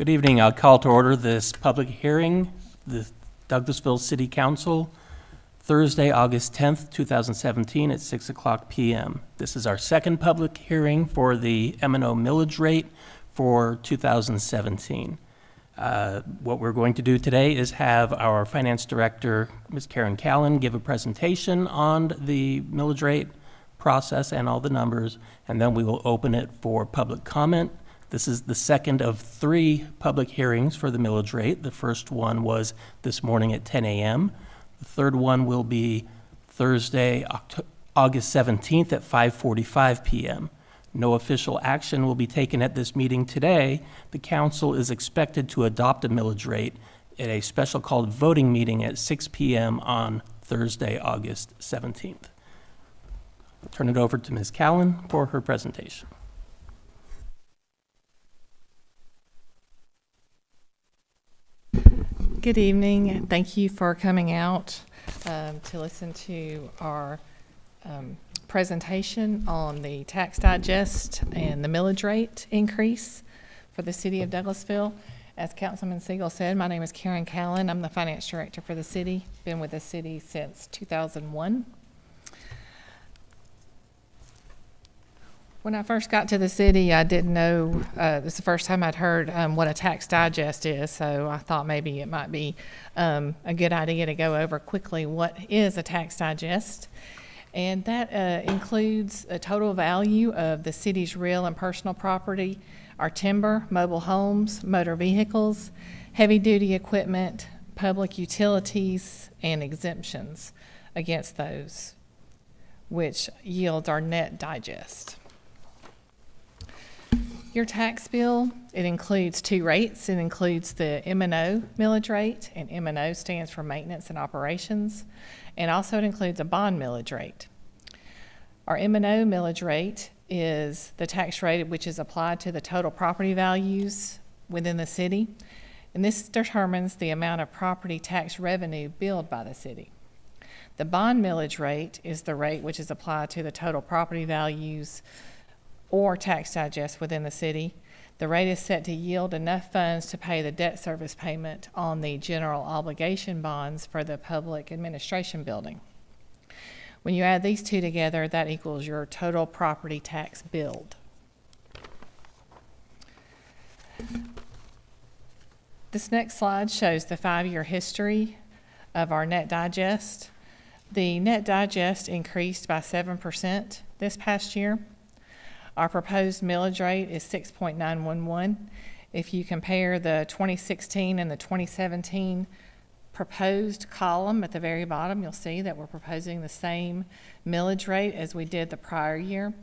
Good evening. I'll call to order this public hearing, the Douglasville City Council, Thursday, August 10th, 2017 at 6 o'clock p.m. This is our second public hearing for the M&O millage rate for 2017. What we're going to do today is have our Finance Director, Ms. Karen Callan, give a presentation on the millage rate process and all the numbers, and then we will open it for public comment. This is the second of 3 public hearings for the millage rate. The first one was this morning at 10 a.m. The third one will be Thursday, August 17th at 5:45 p.m. No official action will be taken at this meeting today. The council is expected to adopt a millage rate at a special called voting meeting at 6 p.m. on Thursday, August 17th. I'll turn it over to Ms. Callan for her presentation. Good evening. Thank you for coming out to listen to our presentation on the tax digest and the millage rate increase for the city of Douglasville. As Councilman Siegel said, my name is Karen Callan. I'm the finance director for the city. Been with the city since 2001. When I first got to the city, I didn't know, this is the first time I'd heard what a tax digest is, so I thought maybe it might be a good idea to go over quickly what is a tax digest. And that includes a total value of the city's real and personal property, our timber, mobile homes, motor vehicles, heavy-duty equipment, public utilities, and exemptions against those, which yields our net digest. Your tax bill, it includes 2 rates. It includes the M&O millage rate, and M&O stands for maintenance and operations, and also it includes a bond millage rate. Our M&O millage rate is the tax rate which is applied to the total property values within the city, and this determines the amount of property tax revenue billed by the city. The bond millage rate is the rate which is applied to the total property values or tax digest within the city. The rate is set to yield enough funds to pay the debt service payment on the general obligation bonds for the public administration building. When you add these two together, that equals your total property tax billed. This next slide shows the 5-year history of our net digest. The net digest increased by 7% this past year. Our proposed millage rate is 6.911. If you compare the 2016 and the 2017 proposed column at the very bottom, you'll see that we're proposing the same millage rate as we did the prior year.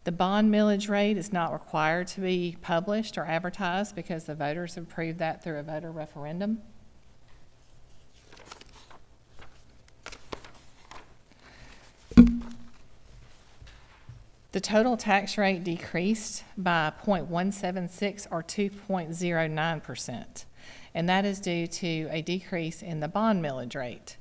The bond millage rate is not required to be published or advertised because the voters approved that through a voter referendum. The total tax rate decreased by 0.176 or 2.09%, and that is due to a decrease in the bond millage rate.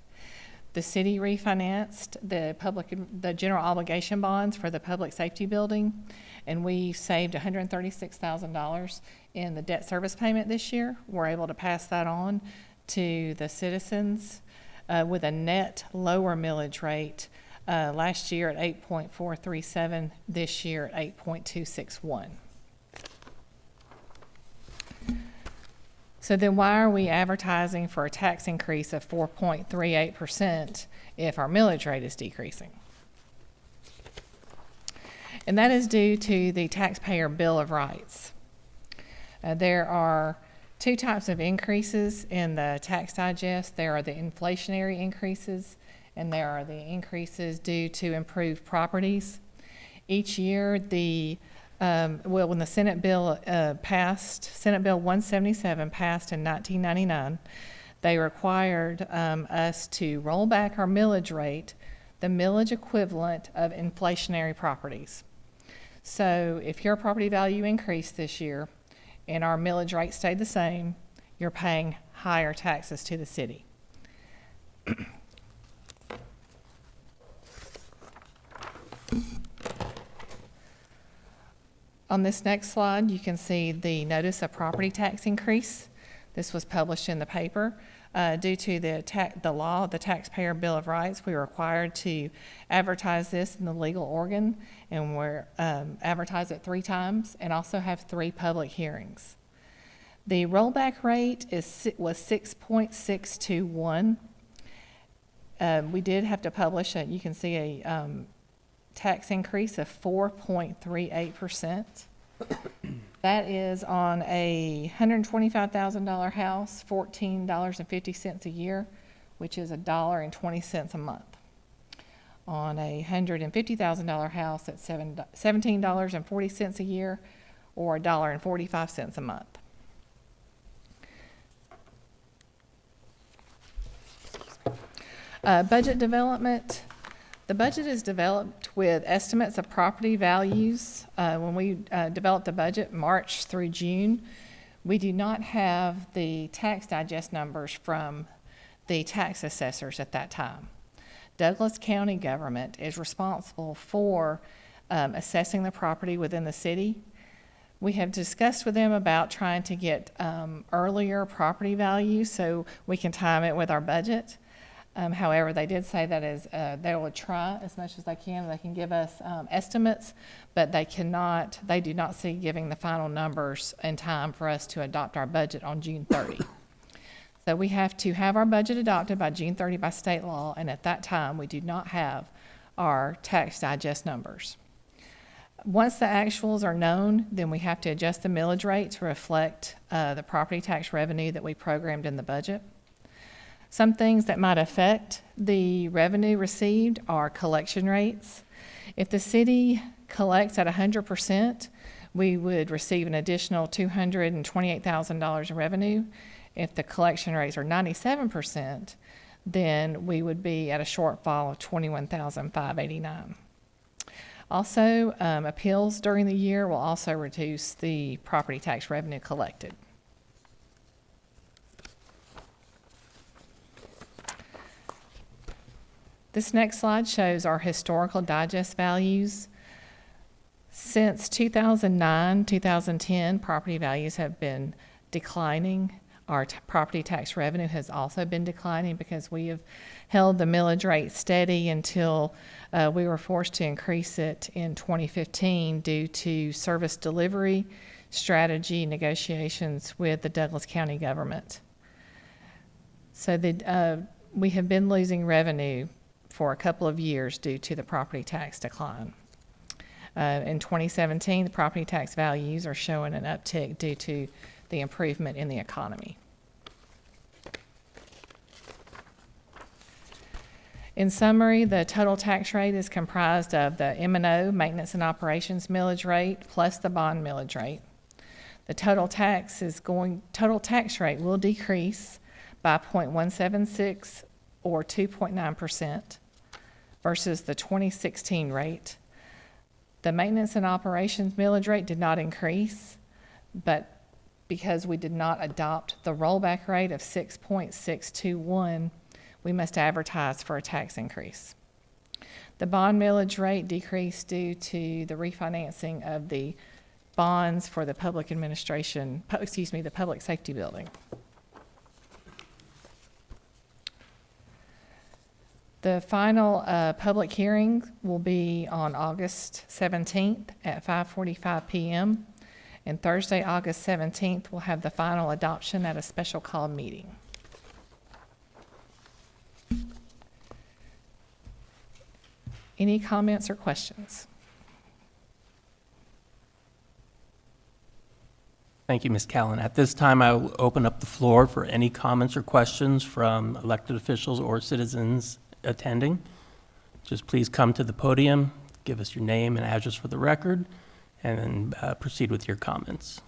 The city refinanced the general obligation bonds for the public safety building, and we saved $136,000 in the debt service payment this year. We're able to pass that on to the citizens with a net lower millage rate. Last year at 8.437, this year at 8.261. So then why are we advertising for a tax increase of 4.38% if our millage rate is decreasing? And that is due to the Taxpayer Bill of Rights. There are 2 types of increases in the tax digest. There are the inflationary increases, and there are the increases due to improved properties. Each year, when the Senate bill passed, Senate Bill 177 passed in 1999, they required us to roll back our millage rate, the millage equivalent of inflationary properties. So if your property value increased this year and our millage rate stayed the same, you're paying higher taxes to the city. On this next slide, you can see the notice of property tax increase. This was published in the paper. Due to the law, the Taxpayer Bill of Rights, we are required to advertise this in the legal organ, and we're advertise it 3 times and also have 3 public hearings. The rollback rate was 6.621. We did have to publish you can see a tax increase of 4.38%. That is on a $125,000 house, $14.50 a year, which is $1.20 a month. On a $150,000 house, it's $17.40 a year, or $1.45 a month. Budget development. The budget is developed with estimates of property values. When we developed the budget March through June, we do not have the tax digest numbers from the tax assessors at that time. Douglas County government is responsible for assessing the property within the city. We have discussed with them about trying to get earlier property values so we can time it with our budget. However, they did say that they will try as much as they can. They can give us estimates, but they do not see giving the final numbers in time for us to adopt our budget on June 30. So we have to have our budget adopted by June 30 by state law, and at that time, we do not have our tax digest numbers. Once the actuals are known, then we have to adjust the millage rate to reflect the property tax revenue that we programmed in the budget. Some things that might affect the revenue received are collection rates. If the city collects at 100%, we would receive an additional $228,000 in revenue. If the collection rates are 97%, then we would be at a shortfall of $21,589. Also, appeals during the year will also reduce the property tax revenue collected. This next slide shows our historical digest values. Since 2009, 2010, property values have been declining. Our property tax revenue has also been declining because we have held the millage rate steady until we were forced to increase it in 2015 due to service delivery strategy negotiations with the Douglas County government. So we have been losing revenue for a couple of years due to the property tax decline. In 2017, the property tax values are showing an uptick due to the improvement in the economy. In summary, the total tax rate is comprised of the M&O, maintenance and operations millage rate, plus the bond millage rate. The total tax rate will decrease by 0.176 or 2.9%. versus the 2016 rate. The maintenance and operations millage rate did not increase, but because we did not adopt the rollback rate of 6.621, we must advertise for a tax increase. The bond millage rate decreased due to the refinancing of the bonds for the public safety building. The final public hearing will be on August 17th at 5:45 p.m. And Thursday, August 17th, we'll have the final adoption at a special call meeting. Any comments or questions? Thank you, Ms. Callan. At this time, I will open up the floor for any comments or questions from elected officials or citizens attending. Just please come to the podium, give us your name and address for the record, and then proceed with your comments.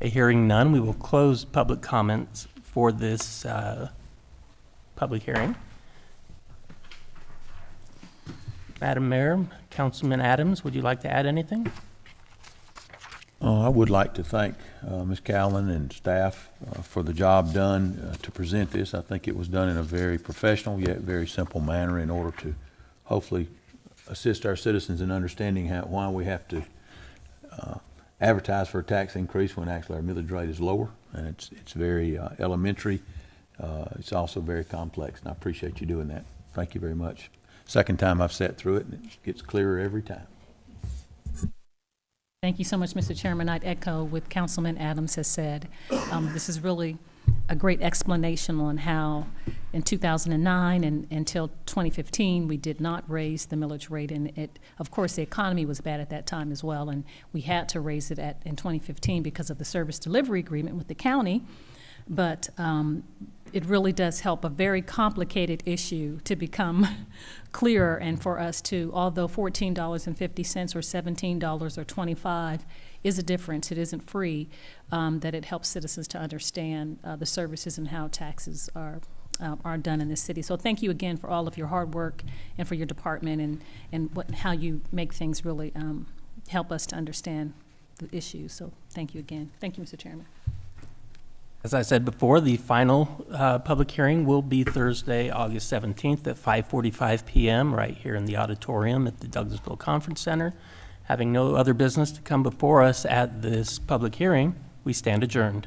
Hearing none, we will close public comments for this public hearing. Madam Mayor, Councilman Adams, would you like to add anything? I would like to thank Ms. Callan and staff for the job done to present this. I think it was done in a very professional yet very simple manner in order to hopefully assist our citizens in understanding why we have to advertise for a tax increase when actually our millage rate is lower. And it's very elementary. It's also very complex, and I appreciate you doing that. Thank you very much. Second time I've sat through it, and it gets clearer every time. Thank you so much, Mr. Chairman. I'd echo what Councilman Adams has said. This is really a great explanation on how in 2009 and until 2015, we did not raise the millage rate. And of course, the economy was bad at that time as well. And we had to raise it in 2015 because of the service delivery agreement with the county. But it really does help a very complicated issue to become clearer, and for us to, although $14.50 or $17 or $25 is a difference, it isn't free, that it helps citizens to understand the services and how taxes are done in this city. So thank you again for all of your hard work and for your department and how you make things really help us to understand the issues. So thank you again. Thank you, Mr. Chairman. As I said before, the final public hearing will be Thursday, August 17th at 5:45 p.m. right here in the auditorium at the Douglasville Conference Center. Having no other business to come before us at this public hearing, we stand adjourned.